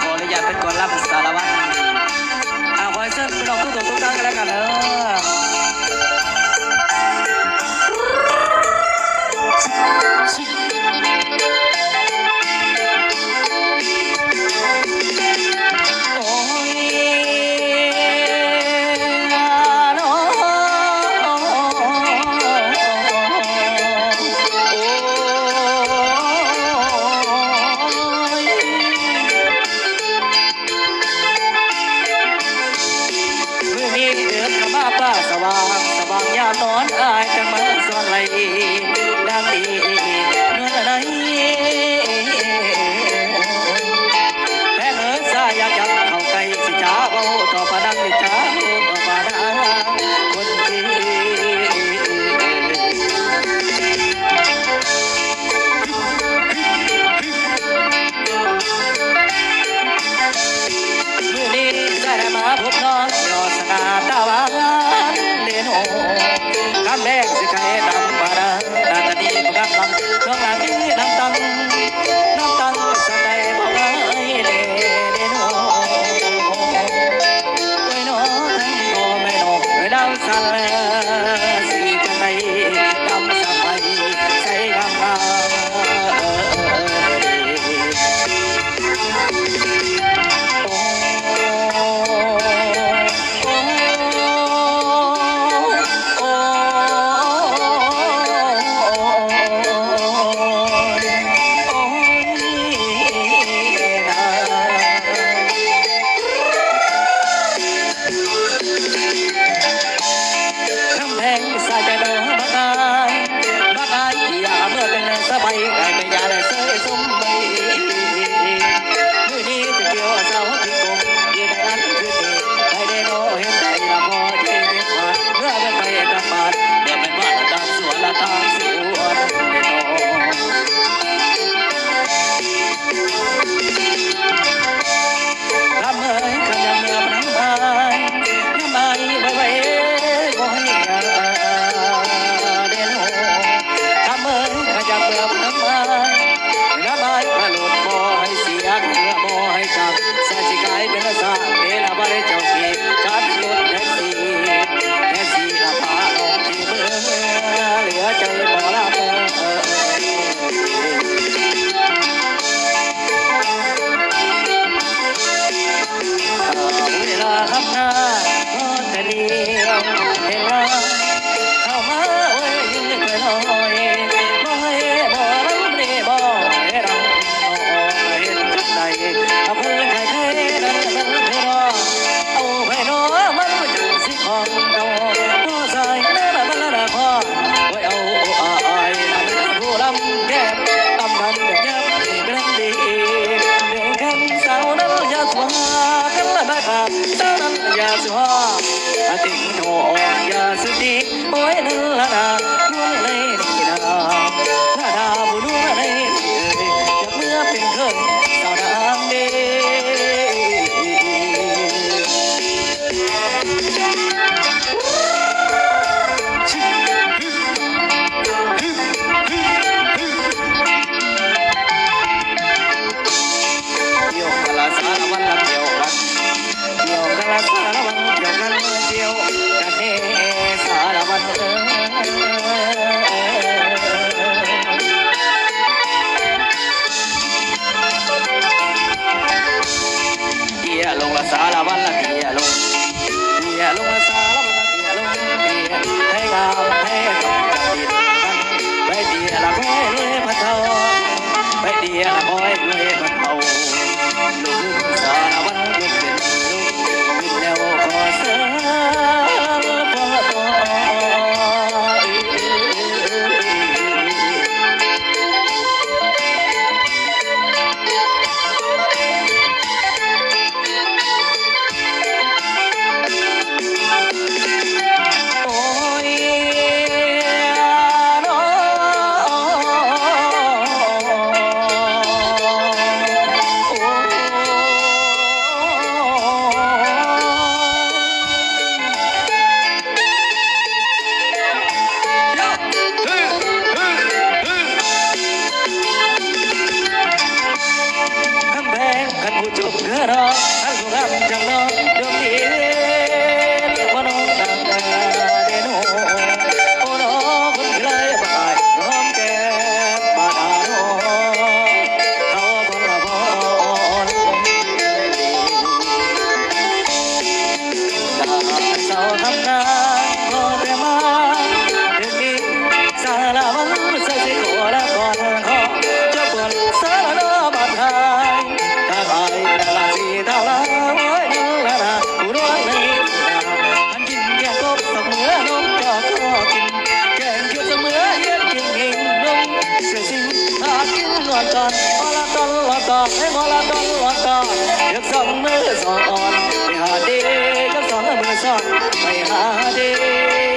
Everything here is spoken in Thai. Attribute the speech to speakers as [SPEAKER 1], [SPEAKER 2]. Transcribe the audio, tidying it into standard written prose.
[SPEAKER 1] ขออนุญาตเป็นก่อนรับสารวัตรขอให้เชิญพี่น้องทุกท่านกันแล้วกันป้าสว่างสว่างยามนอนอายจังมาส่วนไหลดังดีนวลไหนแม่เอ๋ยสายอยากจับเข้าใกล้สิจ้าเบาต่อปาดังดิจ้าต่อปาดังคนดีมือนี้ได้มาพบน้องยอดสง่าตาหวานเด่นโอคำแรกสิใครดำมาดาตาตาดีพวกกันลำน้องหลานนี้น้ำตังสันใดบอกไอ้เด่นโอด้วยน้องทั้งโตไม่นอกด้วยดาวสันแลสิจังใดดำสับไปใส่กำกาสายใจน้องบักอายอย่าเมื่อเป็นสบายกายไม่อยากได้เสยสมใบมือนี้จะเกี่ยวเสาที่กงยืนในอันคืนนี้ให้ได้โนเห็นใจละพอที่เด็ดขาดเมื่อเป็นไปตามบาดเดี๋ยวเป็นว่าละตามสวนละตามสวนในน้องทำเอ้ยขยันเมื่อน้ำไม้ไว้ไว้บ่ให้ทำเอ้ยขยันเมื่อน้ำไม้กระโดด รออันสุขำจังน้องดวงดีว่าน้องดังเดโนโอ้น้องคนที่ไรบ่ายน้อมแก้มบาดาโนเขาคงละพรการเศร้าทำงานพอแต่มาเรื่องนี้สารวันใส่สิโกและก่อนขอเจ้าปวดสารโนบัดหายถ้าไปดาราสีเท่าละโอ้ยนึกละนะกูร้อนในอันกินแกงกบสักเมื่อนมก็ขอกินแกงเขียวเสมอเย็นกินเองนมเสียสิ่งหากินนอนก่อนพอละตอนละตอนให้พอละตอนละตอนเลือกสองมือสองอ่อนไปหาเด็กก็สองมือสองไปหาเด็ก